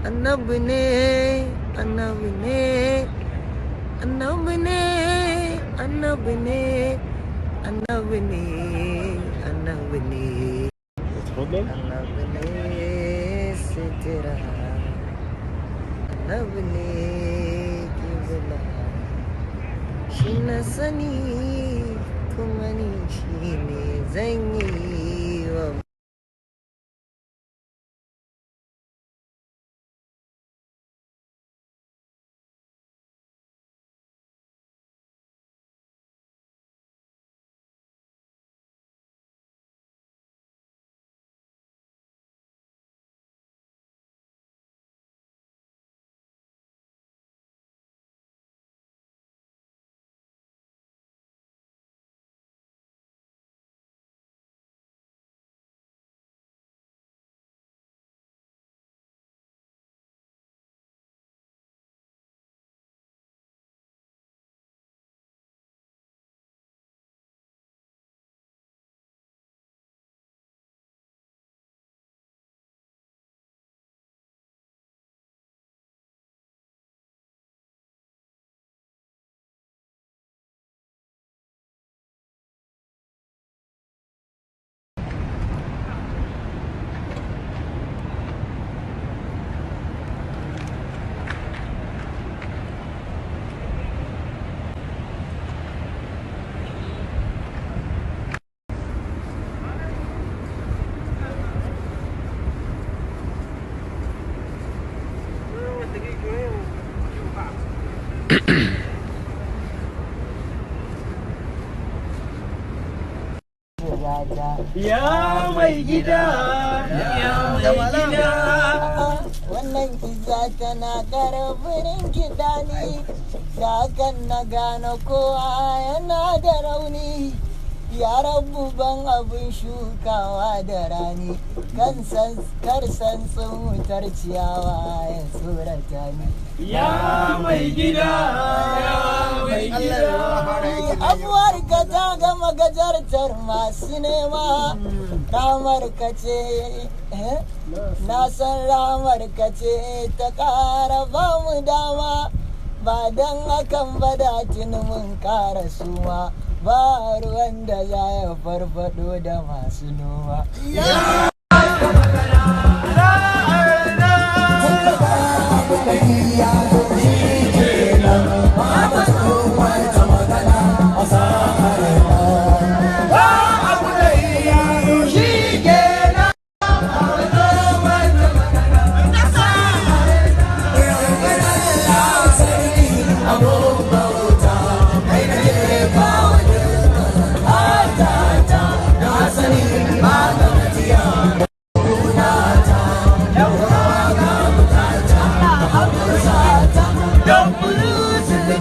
annabi ne, annabi ne, annabi ne, annabi ne, annabi ne, annabi ne, annabi ne sitira, annabi ne kibla, shi na sani kuma ni shi ne zan yi wa Ya mai gida, ya mai gida. Wannan izza tana ƙarfin kiɗa ne, da hakan na gane kowa yana da rauni. Ya rabu ban abin shukawa da rani, kar san wutar ciyawa ya tsorata ni. Ya mai gida, ya mai gida. Abuwar ka ta gama gajartar masu nema, ramar ka ce, na san ramar ka ce ta ƙara ba mu dama, ba don hakan ba da tuni mun ƙara suma, ba ruwan da za ya farfado da masu noma. Don't lose in the